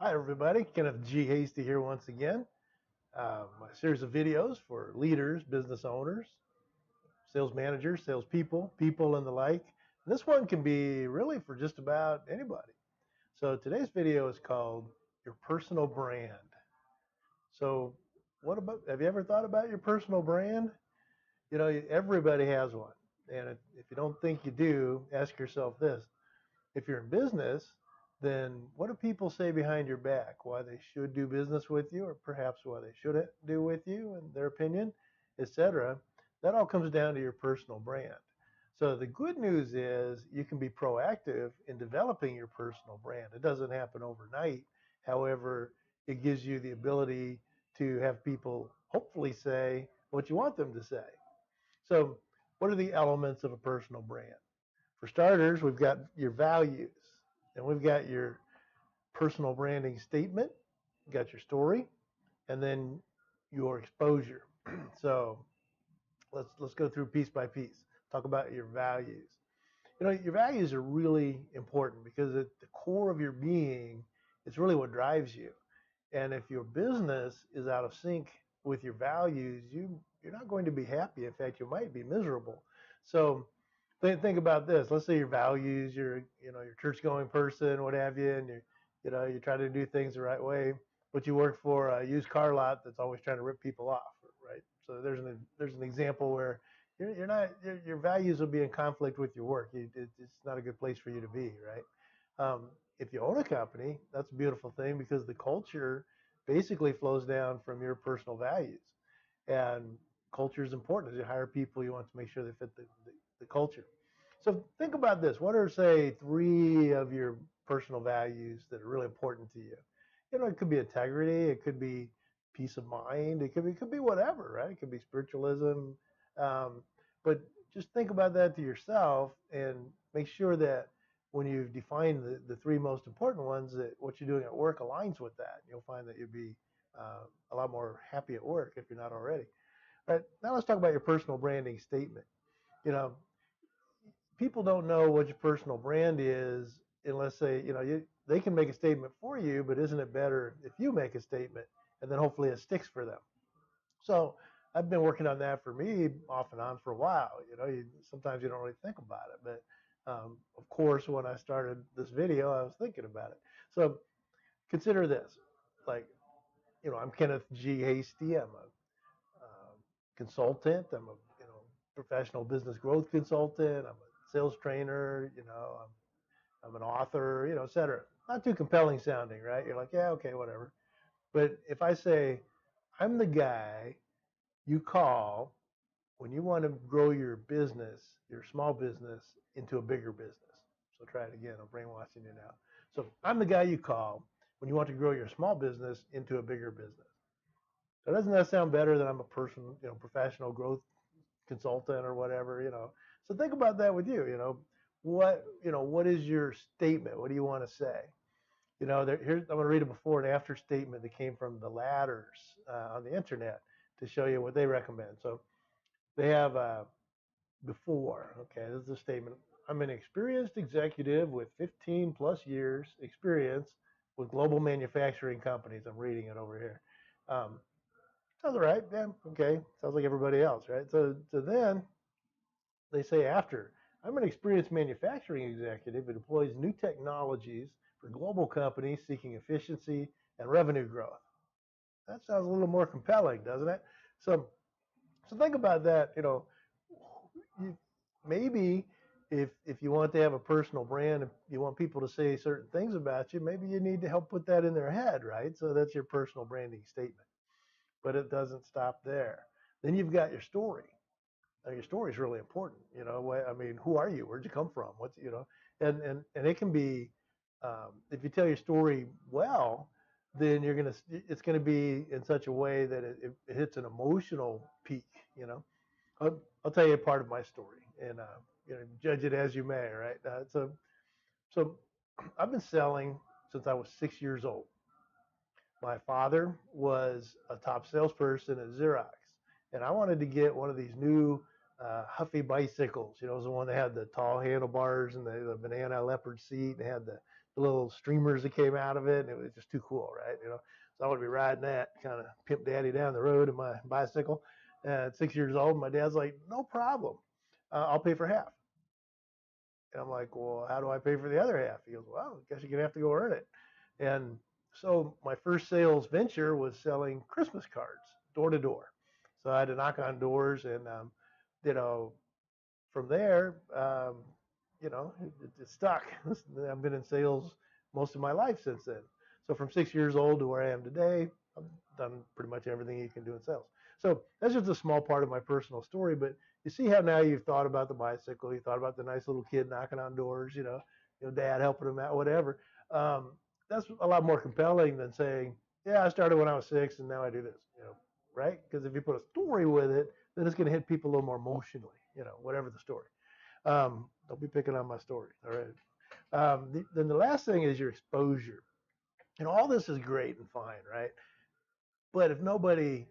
Hi, everybody. Kenneth G Hasty here once again. A series of videos for leaders, business owners, sales managers, salespeople, people, and the like. This one can be really for just about anybody. So today's video is called Your Personal Brand. So have you ever thought about your personal brand? You know, everybody has one. And if you don't think you do, ask yourself this. If you're in business, then what do people say behind your back? Why they should do business with you, or perhaps why they shouldn't do with you, in their opinion, etc. That all comes down to your personal brand. So the good news is you can be proactive in developing your personal brand. It doesn't happen overnight. However, it gives you the ability to have people hopefully say what you want them to say. So what are the elements of a personal brand? For starters, we've got your values, and we've got your personal branding statement, you've got your story, and then your exposure. So let's go through piece by piece. Talk about your values. You know, your values are really important because at the core of your being, it's really what drives you. And if your business is out of sync with your values, you're not going to be happy. In fact, you might be miserable. So think about this. Let's say your values, you're church-going person, what have you, and you try to do things the right way, but you work for a used car lot that's always trying to rip people off, right? So there's an example where your values will be in conflict with your work. It's not a good place for you to be, right? If you own a company, that's a beautiful thing because the culture basically flows down from your personal values, and culture is important. As you hire people, you want to make sure they fit the culture. So think about this. What are, say, 3 of your personal values that are really important to you? You know, it could be integrity. It could be peace of mind. It could be whatever, right? It could be spiritualism. But just think about that to yourself and make sure that when you've defined the 3 most important ones, that what you're doing at work aligns with that. You'll find that you'll be a lot more happy at work if you're not already. All right, now let's talk about your personal branding statement. You know, people don't know what your personal brand is unless they can make a statement for you, but isn't it better if you make a statement and then hopefully it sticks for them? So I've been working on that for me off and on for a while. You know, sometimes you don't really think about it, but of course, when I started this video, I was thinking about it. So consider this, like, I'm Kenneth G Hasty. I'm a consultant. I'm a professional business growth consultant. I'm a sales trainer. I'm an author. Et cetera. Not too compelling sounding, right? You're like, yeah, okay, whatever. But if I say I'm the guy you call when you want to grow your business, your small business, into a bigger business. So try it again. I'm brainwashing you now. So I'm the guy you call when you want to grow your small business into a bigger business. So doesn't that sound better than I'm a professional growth consultant or whatever? So think about that with you. What is your statement? What do you want to say? Here's, I'm going to read a before and after statement that came from the ladders on the internet to show you what they recommend. So they have before. Okay, this is a statement. I'm an experienced executive with 15 plus years experience with global manufacturing companies. I'm reading it over here. Sounds all right. Yeah, okay. Sounds like everybody else, right? So then they say after, I'm an experienced manufacturing executive who deploys new technologies for global companies seeking efficiency and revenue growth. That sounds a little more compelling, doesn't it? So think about that. Maybe if you want to have a personal brand, if you want people to say certain things about you, maybe you need to help put that in their head, right? So that's your personal branding statement. But it doesn't stop there. Then you've got your story. Now, your story is really important. I mean, who are you? Where'd you come from? And it can be, if you tell your story well, then it's gonna be in such a way that it hits an emotional peak. I'll tell you a part of my story, and judge it as you may, right? So I've been selling since I was 6 years old. My father was a top salesperson at Xerox, and I wanted to get one of these new Huffy bicycles. It was the one that had the tall handlebars and the banana leopard seat, and had the the little streamers that came out of it. And it was just too cool, right? So I would be riding that, kind of pimp daddy down the road in my bicycle. At 6 years old, my dad's like, no problem. I'll pay for half. And I'm like, well, how do I pay for the other half? He goes, well, I guess you're going to have to go earn it. And so my first sales venture was selling Christmas cards door to door. So I had to knock on doors and, you know, from there, it stuck. I've been in sales most of my life since then. So from 6 years old to where I am today, I've done pretty much everything you can do in sales. So that's just a small part of my personal story, but you see how now you've thought about the bicycle, you thought about the nice little kid knocking on doors, dad helping him out, whatever. That's a lot more compelling than saying, yeah, I started when I was 6 and now I do this, right? Because if you put a story with it, then it's going to hit people a little more emotionally, whatever the story. Don't be picking on my story, all right? Then the last thing is your exposure. All this is great and fine, right? But if nobody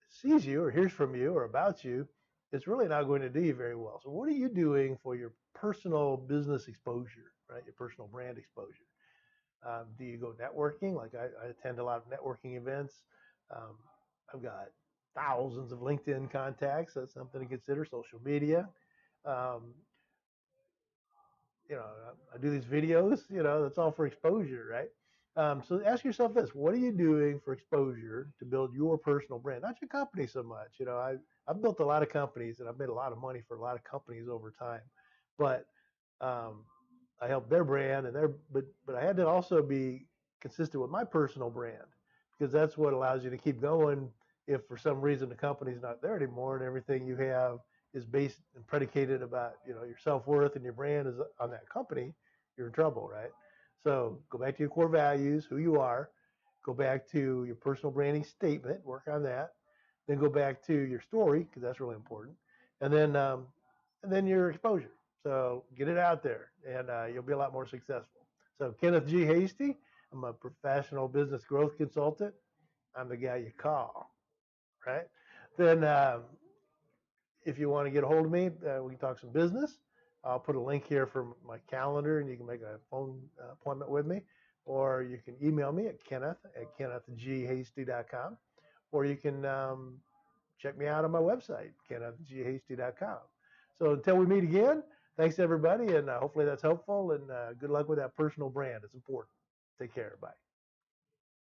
sees you or hears from you or about you, it's really not going to do you very well. So what are you doing for your personal business exposure, right? Your personal brand exposure. Do you go networking? Like I attend a lot of networking events. Um, I've got thousands of LinkedIn contacts. That's something to consider. Social media. Um, I do these videos. That's all for exposure, right? So ask yourself this: what are you doing for exposure to build your personal brand, not your company so much? I've built a lot of companies and I've made a lot of money for a lot of companies over time, but um, I helped their brand and but I had to also be consistent with my personal brand because that's what allows you to keep going. If for some reason the company's not there anymore and everything you have is based and predicated about your self-worth and your brand is on that company, you're in trouble, right? So go back to your core values, who you are, go back to your personal branding statement, work on that, then go back to your story because that's really important, and then your exposure. So get it out there, and you'll be a lot more successful. So Kenneth G Hasty, I'm a professional business growth consultant. I'm the guy you call, right? Then if you want to get a hold of me, we can talk some business. I'll put a link here for my calendar, and you can make a phone appointment with me, or you can email me at kenneth@kennethghasty.com, or you can check me out on my website, kennethghasty.com. So until we meet again, thanks everybody, and hopefully that's helpful, and good luck with that personal brand. It's important. Take care. Bye.